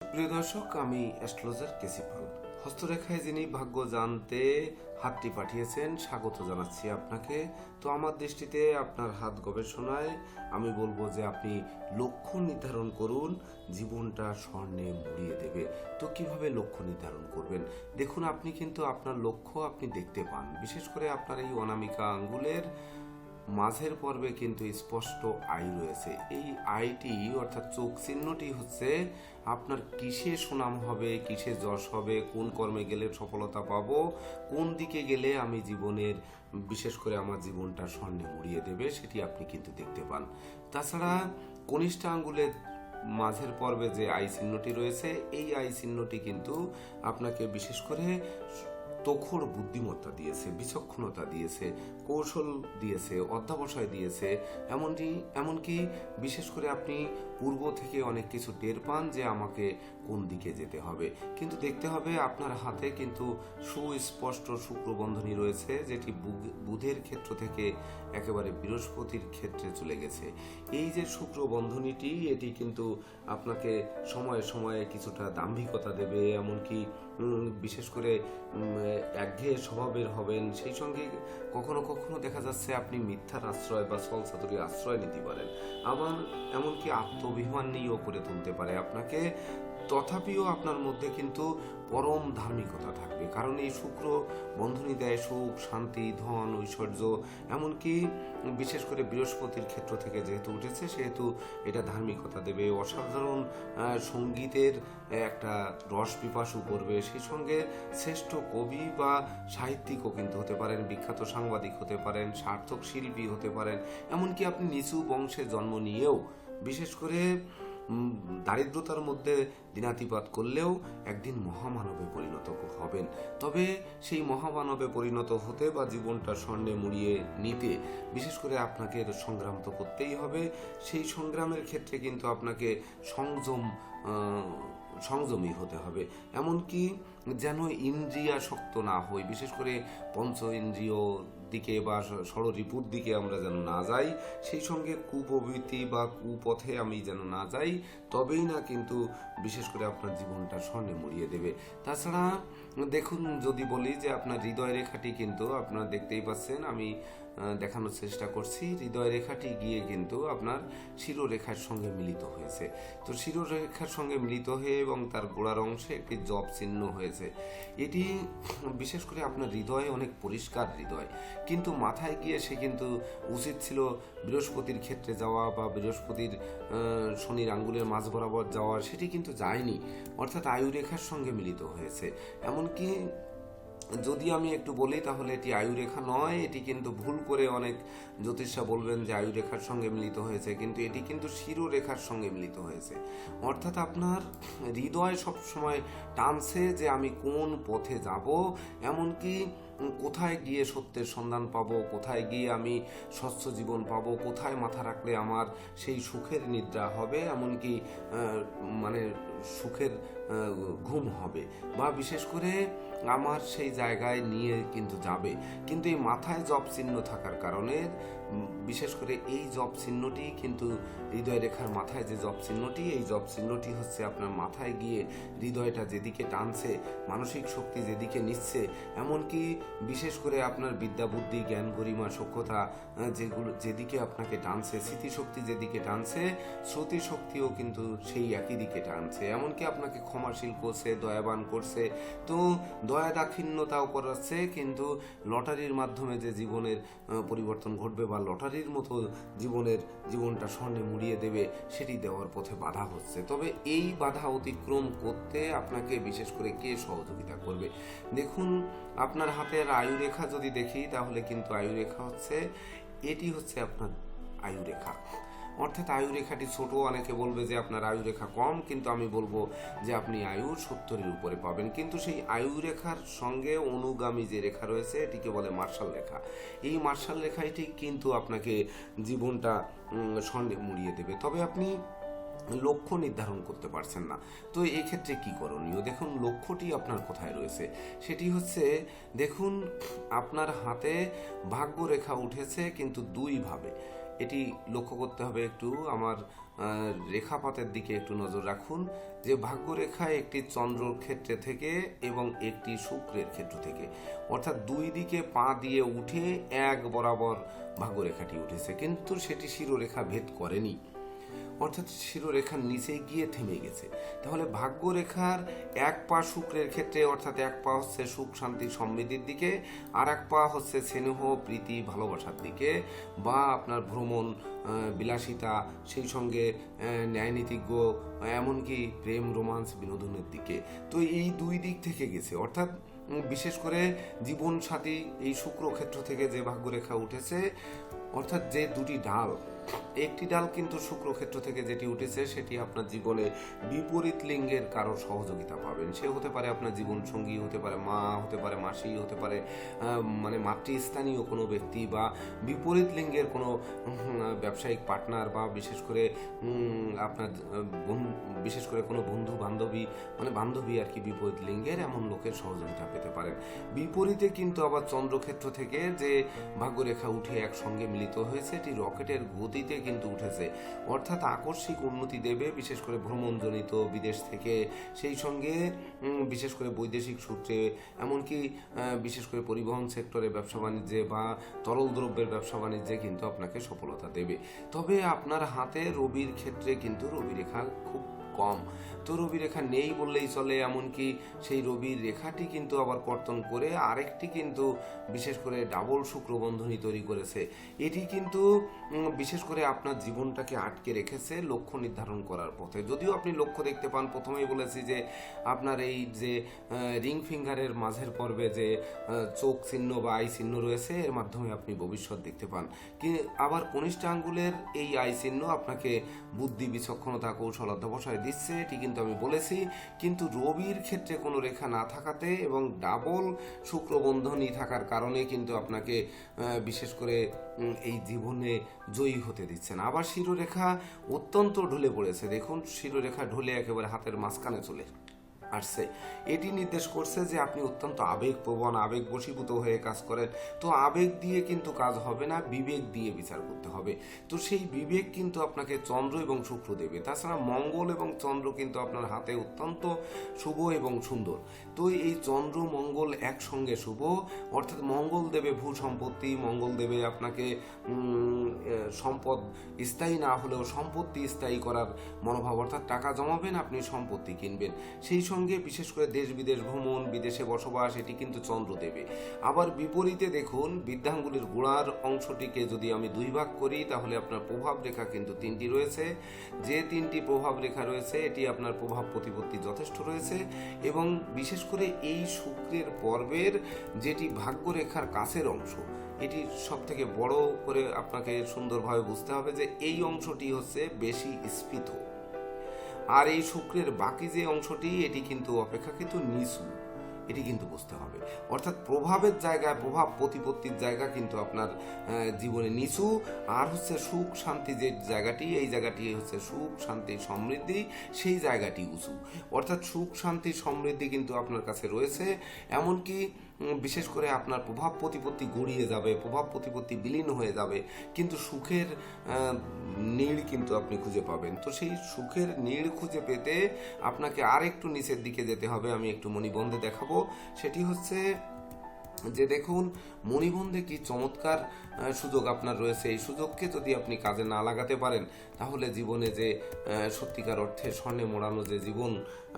সুপ্রিয় দর্শক, আমি অ্যাস্ট্রোলজার কেসিপাল। হস্তরেখায় যিনি ভাগ্য জানতে হাতটি পাঠিয়েছেন, স্বাগত জানাচ্ছি আপনাকে। তো আমার দৃষ্টিতে আপনার হাত গবেষণায় আমি বলবো যে আপনি লক্ষ্য নির্ধারণ করুন, জীবনটা স্বর্ণে মুড়িয়ে দেবে। তো কিভাবে লক্ষ্য নির্ধারণ করবেন? দেখুন, আপনি কিন্তু আপনার লক্ষ্য আপনি দেখতে পান, বিশেষ করে আপনার এই অনামিকা আঙ্গুলের মাঝের পর্বে কিন্তু স্পষ্ট আই রয়েছে। এই আইটি অর্থাৎ চোখ চিহ্নটি হচ্ছে আপনার কিসে সুনাম হবে, কিসে যশ হবে, কোন কর্মে গেলে সফলতা পাবো, কোন দিকে গেলে আমি জীবনের বিশেষ করে আমার জীবনটা স্বর্ণে মুড়িয়ে দেবে, সেটি আপনি কিন্তু দেখতে পান। তাছাড়া কনিষ্ঠ আঙ্গুলের মাঝের পর্বে যে আই চিহ্নটি রয়েছে, এই আই চিহ্নটি কিন্তু আপনাকে বিশেষ করে তখর বুদ্ধিমত্তা দিয়েছে, বিচক্ষণতা দিয়েছে, কৌশল দিয়েছে, অধ্যাবসায় দিয়েছে। এমনকি বিশেষ করে আপনি পূর্ব থেকে অনেক কিছু টের পান যে আমাকে কোন দিকে যেতে হবে। কিন্তু দেখতে হবে আপনার হাতে কিন্তু সুস্পষ্ট শুক্রবন্ধনী রয়েছে, যেটি বুধের ক্ষেত্র থেকে একেবারে বৃহস্পতির ক্ষেত্রে চলে গেছে। এই যে শুক্রবন্ধনীটি, এটি কিন্তু আপনাকে সময়ে সময়ে কিছুটা দাম্ভিকতা দেবে, এমনকি বিশেষ করে একঘেয়ে স্বভাবের হবেন। সেই সঙ্গে কখনো কখনো দেখা যাচ্ছে আপনি মিথ্যার আশ্রয় বা ছলচাতুরির আশ্রয় নিতে পারেন। আবার এমনকি আত্মঅভিমান নিয়েও করে তুলতে পারে আপনাকে। তথাপিও আপনার মধ্যে কিন্তু পরম ধার্মিকতা থাকবে, কারণ এই শুক্র বন্ধনী দেয় সুখ, শান্তি, ধন, ঐশ্বর্য। এমনকি বিশেষ করে বৃহস্পতির ক্ষেত্র থেকে যেহেতু উঠেছে, সেহেতু এটা ধার্মিকতা দেবে। অসাধারণ সঙ্গীতের একটা রস পিপাসু করবে। সেই সঙ্গে শ্রেষ্ঠ কবি বা সাহিত্যিকও কিন্তু হতে পারেন, বিখ্যাত সাংবাদিক হতে পারেন, সার্থক শিল্পী হতে পারেন। এমনকি আপনি নিচু বংশে জন্ম নিয়েও বিশেষ করে দারিদ্রতার মধ্যে দিনাতিপাত করলেও একদিন মহামানবে পরিণত হবেন। তবে সেই মহামানবে পরিণত হতে বা জীবনটা স্বর্ণে মুড়িয়ে নিতে বিশেষ করে আপনাকে সংগ্রাম তো করতেই হবে। সেই সংগ্রামের ক্ষেত্রে কিন্তু আপনাকে সংযমী হতে হবে। এমনকি যেন ইন্দ্রিয়াসক্ত না হই, বিশেষ করে পঞ্চ ইন্দ্রিয় দিকে বা ষড়রিপুর দিকে আমরা যেন না যাই, সেই সঙ্গে কুপ্রবৃত্তি বা কুপথে আমি যেন না যাই। তবেই না কিন্তু বিশেষ করে আপনার জীবনটা স্বর্ণে মুড়িয়ে দেবে। তাছাড়া দেখুন, যদি বলি যে আপনার হৃদয় রেখাটি কিন্তু আপনারা দেখতেই পাচ্ছেন, আমি দেখানোর চেষ্টা করছি। হৃদয় রেখাটি গিয়ে কিন্তু আপনার শিরোরেখার সঙ্গে মিলিত হয়েছে। তো শিরোরেখার সঙ্গে মিলিত হয়ে এবং তার গোড়ার অংশে একটি জপ চিহ্ন হয়েছে। এটি বিশেষ করে আপনার হৃদয়ে অনেক পরিষ্কার হৃদয়, কিন্তু মাথায় গিয়ে সে কিন্তু উচিত ছিল বৃহস্পতির ক্ষেত্রে যাওয়া বা বৃহস্পতির শনির আঙ্গুলের মাঝ বরাবর যাওয়া, সেটি কিন্তু যায়নি, অর্থাৎ আয়ুরেখার সঙ্গে মিলিত হয়েছে। এমনকি যদি আমি একটু বলি তাহলে এটি আয়ুরেখা নয়, এটি কিন্তু ভুল করে অনেক জ্যোতিষরা বলবেন যে আয়ুরেখার সঙ্গে মিলিত হয়েছে, কিন্তু এটি কিন্তু শিরোরেখার সঙ্গে মিলিত হয়েছে। অর্থাৎ আপনার হৃদয় সবসময় টানছে যে আমি কোন পথে যাব, এমনকি কোথায় গিয়ে সত্যের সন্ধান পাবো, কোথায় গিয়ে আমি স্বচ্ছ জীবন পাবো, কোথায় মাথা রাখলে আমার সেই সুখের নিদ্রা হবে, এমনকি মানে সুখের ঘুম হবে, বা বিশেষ করে আমার সেই জায়গায় নিয়ে কিন্তু যাবে। কিন্তু এই মাথায় জপ চিহ্ন থাকার কারণে বিশেষ করে এই জপ চিহ্নটি কিন্তু হৃদয় রেখার মাথায় যে জপ চিহ্নটি, এই জপ চিহ্নটি হচ্ছে আপনার মাথায় গিয়ে হৃদয়টা যেদিকে টানছে, মানসিক শক্তি যেদিকে নিচ্ছে, এমনকি বিশেষ করে আপনার বিদ্যা, বুদ্ধি, জ্ঞান, গরিমা, সক্ষতা যেদিকে আপনাকে টানছে, স্মৃতিশক্তি যেদিকে টানছে, শ্রুতি শক্তিও কিন্তু সেই একই দিকে টানছে। এমনকি আপনাকে ক্ষমাশীল করছে, দয়াবান করছে। তো দয়া দাক্ষিণ্যতাও করাচ্ছে, কিন্তু লটারির মাধ্যমে যে জীবনের পরিবর্তন ঘটবে বা লটারির মতো জীবনটা স্বর্ণে মুড়িয়ে দেবে, সেটি দেওয়ার পথে বাধা হচ্ছে। তবে এই বাধা অতিক্রম করতে আপনাকে বিশেষ করে কে সহযোগিতা করবে? দেখুন, আপনার হাতের আয়ুরেখা যদি দেখি, তাহলে কিন্তু আয়ুরেখা হচ্ছে, এটি হচ্ছে আপনার আয়ুরেখা। অর্থাৎ আয়ুরেখাটি ছোট, অনেকে বলবে যে আপনার আয়ুরেখা কম, কিন্তু আমি বলবো যে আপনি আয়ু 70-এর উপরে পাবেন। কিন্তু সেই আয়ুরেখার সঙ্গে অনুগামী যে রেখা রয়েছে, এটিকে বলে মার্শাল রেখা। এই মার্শাল রেখাটি কিন্তু আপনাকে জীবনটা স্বর্ণে মুড়িয়ে দেবে। তবে আপনি লক্ষ্য নির্ধারণ করতে পারছেন না। তো এই ক্ষেত্রে কি করণীয়? দেখুন, লক্ষ্যটি আপনার কোথায় রয়েছে, সেটি হচ্ছে, দেখুন আপনার হাতে ভাগ্যরেখা উঠেছে কিন্তু দুই ভাবে। এটি লক্ষ্য করতে হবে একটু আমার রেখাপাতের দিকে একটু নজর রাখুন যে ভাগ্যরেখায় একটি চন্দ্রর ক্ষেত্রে থেকে এবং একটি শুক্রের ক্ষেত্র থেকে, অর্থাৎ দুই দিকে পা দিয়ে উঠে এক বরাবর ভাগ্যরেখাটি উঠেছে, কিন্তু সেটি শিরোরেখা ভেদ করেনি, অর্থাৎ শিরোরেখার নিচে গিয়ে থেমে গেছে। তাহলে ভাগ্যরেখার এক পা শুক্রের ক্ষেত্রে, অর্থাৎ এক পা হচ্ছে সুখ শান্তি সমৃদ্ধির দিকে, আর এক পা হচ্ছে স্নেহ প্রীতি ভালোবাসার দিকে, বা আপনার ভ্রমণ বিলাসিতা, সেই সঙ্গে ন্যায়নীতিজ্ঞ, এমনকি প্রেম রোমান্স বিনোদনের দিকে। তো এই দুই দিক থেকে গেছে, অর্থাৎ বিশেষ করে জীবন সাথী এই শুক্র ক্ষেত্র থেকে যে ভাগ্যরেখা উঠেছে, অর্থাৎ যে দুটি ডাল, একটি ডাল কিন্তু শুক্র ক্ষেত্র থেকে যেটি উঠেছে সেটি আপনার জীবনে বিপরীত লিঙ্গের কারো সহযোগিতা পাবেন। সে হতে পারে আপনার জীবন সঙ্গী, হতে পারে মা, হতে পারে মাসি, হতে পারে মানে মাতৃস্থানীয় কোনো ব্যক্তি, বা বিপরীত লিঙ্গের কোনো ব্যবসায়িক পার্টনার, বা বিশেষ করে আপনার বিশেষ করে কোনো বন্ধু বান্ধবী, মানে বান্ধবী আর কি, বিপরীত লিঙ্গের এমন লোকের সহযোগিতা পেতে পারেন। বিপরীতে কিন্তু আবার চন্দ্রক্ষেত্র থেকে যে ভাগ্যরেখা উঠে একসঙ্গে মিলিত হয়েছে, এটি রকেটের গতিতে কিন্তু উঠেছে, অর্থাৎ আকস্মিক উন্নতি দেবে, বিশেষ করে ভ্রমণজনিত বিদেশ থেকে, সেই সঙ্গে বিশেষ করে বৈদেশিক সূত্রে, এমনকি বিশেষ করে পরিবহন সেক্টরে ব্যবসা বাণিজ্যে বা তরল দ্রব্যের ব্যবসা বাণিজ্যে কিন্তু আপনাকে সফলতা দেবে। তবে আপনার হাতে রবির ক্ষেত্রে কিন্তু রবি রেখা খুব কম, তো রবি রেখা নেই বললেই চলে, এমনকি সেই রবির রেখাটি কিন্তু আবার কর্তন করে আরেকটি কিন্তু বিশেষ করে ডাবল শুক্র বন্ধনী তৈরি করেছে। এটি কিন্তু বিশেষ করে আপনার জীবনটাকে আটকে রেখেছে লক্ষ্য নির্ধারণ করার পথে। যদিও আপনি লক্ষ্য দেখতে পান, প্রথমেই বলেছি যে আপনার এই যে রিং ফিঙ্গারের মাঝের পর্বে যে চোখ চিহ্ন বা আই চিহ্ন রয়েছে, এর মাধ্যমে আপনি ভবিষ্যৎ দেখতে পান। আবার কনিষ্ঠ আঙ্গুলের এই আই চিহ্ন আপনাকে বুদ্ধি, বিচক্ষণতা, কৌশল অধ্যবসায় দিচ্ছে, এটি কিন্তু আমি বলেছি। কিন্তু রবির ক্ষেত্রে কোনো রেখা না থাকাতে এবং ডাবল শুক্র বন্ধনী থাকার কারণে কিন্তু আপনাকে বিশেষ করে এই জীবনে জয়ী হতে দিচ্ছে না। আবার শিরোরেখা অত্যন্ত ঢলে পড়েছে, দেখুন শিরোরেখা ঢলে একেবারে হাতের মাঝখানে চলে আসছে। এটি নির্দেশ করছে যে আপনি অত্যন্ত আবেগপ্রবণ, আবেগ বশীভূত হয়ে কাজ করেন। তো আবেগ দিয়ে কিন্তু কাজ হবে না, বিবেক দিয়ে বিচার করতে হবে। তো সেই বিবেক কিন্তু আপনাকে চন্দ্র এবং শুক্র দেবে। তাছাড়া মঙ্গল এবং চন্দ্র কিন্তু আপনার হাতে অত্যন্ত শুভ এবং সুন্দর। তো এই চন্দ্র মঙ্গল একসঙ্গে শুভ, অর্থাৎ মঙ্গল দেবে ভূ সম্পত্তি, মঙ্গল দেবে আপনাকে সম্পদ স্থায়ী না হলেও সম্পত্তি স্থায়ী করার মনোভাব, অর্থাৎ টাকা জমাবেন, আপনি সম্পত্তি কিনবেন। সেই সঙ্গে বিশেষ করে দেশ বিদেশ ভ্রমণ, বিদেশে বসবাস, এটি কিন্তু চন্দ্র দেবে। আবার বিপরীতে দেখুন, বৃদ্ধাঙ্গুলির গোড়ার অংশটিকে যদি আমি দুই ভাগ করি, তাহলে আপনার প্রভাব রেখা কিন্তু তিনটি রয়েছে। যে তিনটি প্রভাব রেখা রয়েছে, এটি আপনার প্রভাব প্রতিপত্তি যথেষ্ট রয়েছে। এবং বিশেষ করে এই শুক্রের পর্বের যেটি ভাগ্যরেখার কাছের অংশ, এটি সব থেকে বড় করে আপনাকে সুন্দরভাবে বুঝতে হবে যে এই অংশটি হচ্ছে বেশি স্ফীত, আর এই শুক্রের বাকি যে অংশটি, এটি কিন্তু অপেক্ষাকৃত নিচু, এটি কিন্তু বুঝতে হবে। অর্থাৎ প্রভাবের জায়গায়, প্রভাব প্রতিপত্তির জায়গা কিন্তু আপনার জীবনে নিচু, আর হচ্ছে সুখ শান্তি যে জায়গাটি, এই জায়গাটি হচ্ছে সুখ শান্তি সমৃদ্ধি, সেই জায়গাটি উঁচু। অর্থাৎ সুখ শান্তি সমৃদ্ধি কিন্তু আপনার কাছে রয়েছে, এমনকি বিশেষ করে আপনার প্রভাব প্রতিপত্তি গড়িয়ে যাবে, প্রভাব প্রতিপত্তি বিলীন হয়ে যাবে, কিন্তু সুখের নীড় কিন্তু আপনি খুঁজে পাবেন। তো সেই সুখের নীড় খুঁজে পেতে আপনাকে আর একটু নিচের দিকে যেতে হবে। আমি একটু মণিবন্ধে দেখাবো। সেটি হচ্ছে যে দেখুন, মণিবন্ধে কি চমৎকার সুযোগ আপনার রয়েছে। এই সুযোগকে যদি আপনি কাজে না লাগাতে পারেন, তাহলে জীবনে যে সত্যিকার অর্থে স্বর্ণে মোড়ানো যে জীবন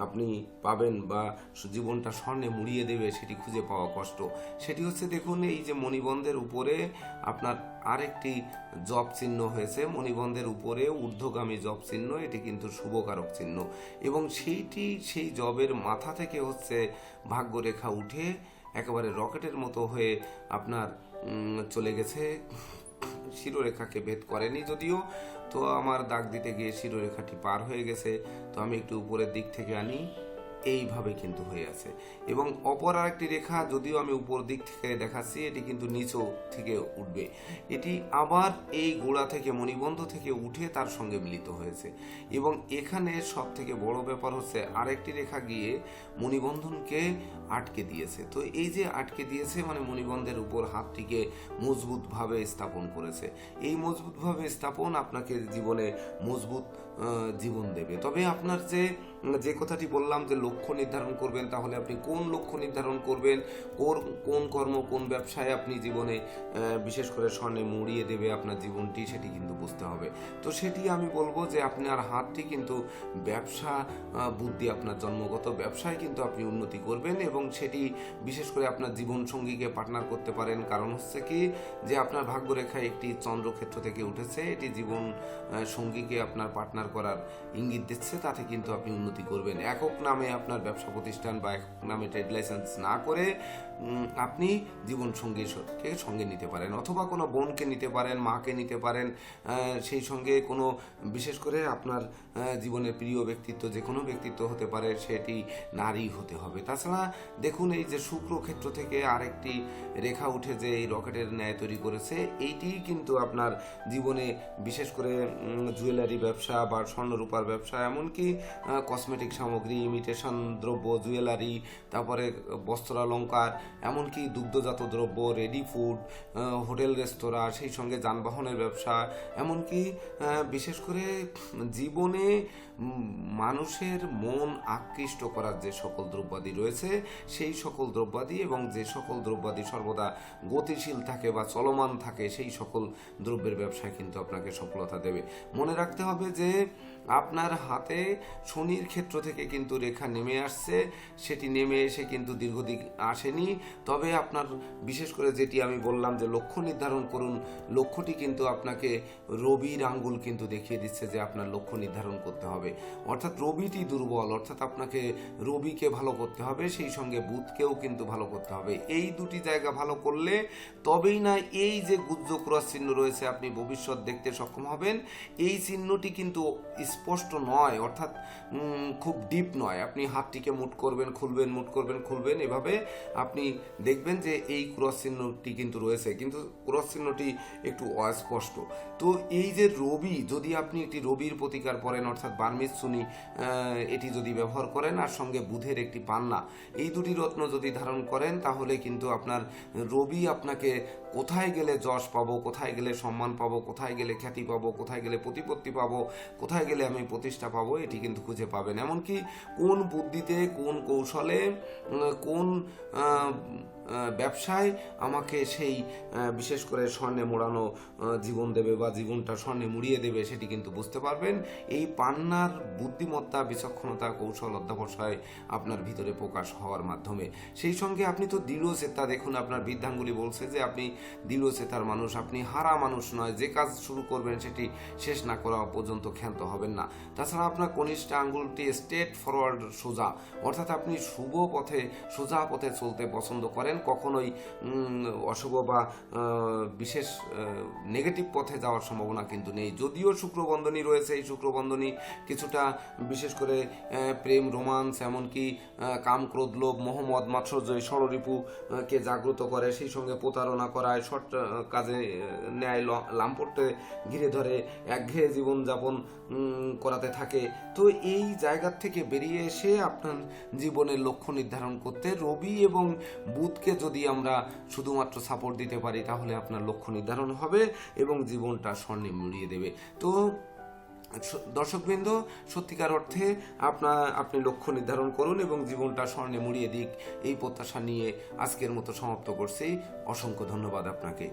আপনি পাবেন, বা জীবনটা স্বর্ণে মুড়িয়ে দেবে, সেটি খুঁজে পাওয়া কষ্ট। সেটি হচ্ছে দেখুন, এই যে মণিবন্ধের উপরে আপনার আরেকটি জপ চিহ্ন হয়েছে, মণিবন্ধের উপরে ঊর্ধ্বগামী জপ চিহ্ন, এটি কিন্তু শুভকারক চিহ্ন। এবং সেই জবের মাথা থেকে হচ্ছে ভাগ্যরেখা উঠে একেবারে রকেটের মতো হয়ে আপনার চলে গেছে, শিরোরেখাকে ভেদ করেনি যদিও, তো আমার দাগ দিতে গিয়ে শিরোরেখাটি পার হয়ে গেছে। তো আমি একটু উপরের দিক থেকে আনি, এইভাবে কিন্তু হয়ে আছে। এবং অপর আরেকটি রেখা যদিও আমি উপর দিক থেকে দেখাচ্ছি, এটি কিন্তু নিচু থেকে উঠবে, এটি আবার এই গোড়া থেকে মণিবন্ধ থেকে উঠে তার সঙ্গে মিলিত হয়েছে। এবং এখানে সব থেকে বড় ব্যাপার হচ্ছে আরেকটি রেখা গিয়ে মণিবন্ধনকে আটকে দিয়েছে। তো এই যে আটকে দিয়েছে মানে মণিবন্ধের উপর হাতটিকে মজবুতভাবে স্থাপন করেছে। এই মজবুতভাবে স্থাপন আপনাকে জীবনে মজবুত জীবন দেবে। তবে আপনার যে কথাটি বললাম যে লক্ষ্য নির্ধারণ করবেন, তাহলে আপনি কোন লক্ষ্য নির্ধারণ করবেন, কোন কর্ম কোন ব্যবসায় আপনি জীবনে বিশেষ করে স্বর্ণে মুড়িয়ে দেবে আপনার জীবনটি, সেটি কিন্তু বুঝতে হবে। তো সেটি আমি বলবো যে আপনার হাতটি কিন্তু ব্যবসা বুদ্ধি, আপনার জন্মগত ব্যবসায় কিন্তু আপনি উন্নতি করবেন এবং সেটি বিশেষ করে আপনার জীবন সঙ্গীকে পার্টনার করতে পারেন। কারণ হচ্ছে কি যে আপনার ভাগ্যরেখায় একটি চন্দ্রক্ষেত্র থেকে উঠেছে, এটি জীবন সঙ্গীকে আপনার পার্টনার করার ইঙ্গিত দিচ্ছে, তাতে কিন্তু আপনি উন্নতি করবেন। একক নামে আপনার ব্যবসা প্রতিষ্ঠান বা একক নামে ট্রেড লাইসেন্স না করে আপনি জীবন সঙ্গীকে সঙ্গে নিতে পারেন, অথবা কোনো বোনকে নিতে পারেন, মাকে নিতে পারেন, সেই সঙ্গে কোনো বিশেষ করে আপনার জীবনের প্রিয় ব্যক্তিত্ব, যে কোনো ব্যক্তিত্ব হতে পারে, সেটি নারী হতে হবে। তাছাড়া দেখুন এই যে শুক্র ক্ষেত্র থেকে আরেকটি রেখা উঠে যে এই রকেটের ন্যায় তৈরি করেছে, এইটি কিন্তু আপনার জীবনে বিশেষ করে জুয়েলারি ব্যবসা বা স্বর্ণরূপার ব্যবসা, এমনকি কসমেটিক সামগ্রী, ইমিটেশন দ্রব্য, জুয়েলারি, তারপরে বস্ত্রালঙ্কার, এমনকি দুগ্ধজাত দ্রব্য, রেডি ফুড, হোটেল রেস্তোরাঁ, সেই সঙ্গে যানবাহনের ব্যবসা, এমনকি বিশেষ করে জীবনে মানুষের মন আকৃষ্ট করার যে সকল দ্রব্যাদি রয়েছে, সেই সকল দ্রব্যাদি এবং যে সকল দ্রব্যাদি সর্বদা গতিশীল থাকে বা চলমান থাকে, সেই সকল দ্রব্যের ব্যবসায় কিন্তু আপনাকে সফলতা দেবে। মনে রাখতে হবে যে আপনার হাতে শনির ক্ষেত্র থেকে কিন্তু রেখা নেমে আসছে, সেটি নেমে এসে কিন্তু দীর্ঘদিন আসেনি। তবে আপনার বিশেষ করে যেটি আমি বললাম যে লক্ষ্য নির্ধারণ করুন, লক্ষ্যটি কিন্তু আপনাকে রবির আঙ্গুল কিন্তু দেখিয়ে দিচ্ছে যে আপনার লক্ষ্য নির্ধারণ করতে হবে। অর্থাৎ রবিটি দুর্বল, অর্থাৎ আপনাকে রবিকে ভালো করতে হবে, সেই সঙ্গে বুধকেও কিন্তু ভালো করতে হবে। এই দুটি জায়গা ভালো করলে তবেই না এই যে গুজ্জ ক্রস চিহ্ন রয়েছে আপনি ভবিষ্যৎ দেখতে সক্ষম হবেন। এই চিহ্নটি কিন্তু স্পষ্ট নয়, অর্থাৎ খুব ডিপ নয়। আপনি হাতটিকে মুট করবেন, খুলবেন, মুট করবেন, খুলবেন, এভাবে আপনি দেখবেন যে এই ক্রস চিহ্নটি কিন্তু রয়েছে, কিন্তু ক্রস চিহ্নটি একটু অস্পষ্ট। তো এই যে রবি, যদি আপনি একটি রবির প্রতিকার পড়েন, অর্থাৎ বার্মিজ চুনি এটি যদি ব্যবহার করেন, আর সঙ্গে বুধের একটি পান্না, এই দুটি রত্ন যদি ধারণ করেন, তাহলে কিন্তু আপনার রবি আপনাকে কোথায় গেলে যশ পাবো, কোথায় গেলে সম্মান পাবো, কোথায় গেলে খ্যাতি পাবো, কোথায় গেলে প্রতিপত্তি পাবো, কোথায় গেলে আমি প্রতিষ্ঠা পাবো, এটি কিন্তু খুঁজে পাবেন। এমনকি কোন বুদ্ধিতে, কোন কৌশলে, কোন ব্যবসায় আমাকে সেই বিশেষ করে স্বর্ণে মোড়ানো জীবন দেবে বা জীবনটা স্বর্ণে মুড়িয়ে দেবে, সেটি কিন্তু বুঝতে পারবেন এই পান্নার বুদ্ধিমত্তা, বিচক্ষণতা, কৌশল অধ্যবসায় আপনার ভিতরে প্রকাশ হওয়ার মাধ্যমে। সেই সঙ্গে আপনি তো দৃঢ়চেতা, দেখুন আপনার বৃদ্ধাঙ্গুলি বলছে যে আপনি দৃঢ়চেতার মানুষ, আপনি হারা মানুষ নয়। যে কাজ শুরু করবেন সেটি শেষ না করা পর্যন্ত ক্ষান্ত হবেন না। তাছাড়া আপনার কনিষ্ঠ আঙ্গুলটি স্ট্রেট ফরওয়ার্ড, সোজা, অর্থাৎ আপনি শুভ পথে, সোজা পথে চলতে পছন্দ করেন, কখনোই অশুভ বা বিশেষ নেগেটিভ পথে যাওয়ার সম্ভাবনা কিন্তু নেই। যদিও শুক্রবন্ধনী রয়েছে, এই শুক্রবন্ধনী কিছুটা বিশেষ করে প্রেম, রোমান্স, এমনকি কাম, ক্রোধ, লোভ, মোহ, মদ, মাৎসর্য, ষড়রিপুকে জাগ্রত করে, সেই সঙ্গে প্রতারণা করায়, শর্ট কাজে ন্যায় লাম্পটে ঘিরে ধরে, একঘেয়ে জীবনযাপন করাতে থাকে। তো এই জায়গার থেকে বেরিয়ে এসে আপনার জীবনের লক্ষ্য নির্ধারণ করতে রবি এবং বুধকে যদি আমরা শুধুমাত্র সাপোর্ট দিতে পারি, তাহলে আপনার লক্ষ্য নির্ধারণ হবে এবং জীবনটা স্বর্ণে মুড়িয়ে দেবে। তো দর্শকবৃন্দ, সত্যিকার অর্থে আপনি লক্ষ্য নির্ধারণ করুন এবং জীবনটা স্বর্ণে মুড়িয়ে দিক, এই প্রত্যাশা নিয়ে আজকের মতো সমাপ্ত করছি। অসংখ্য ধন্যবাদ আপনাকে।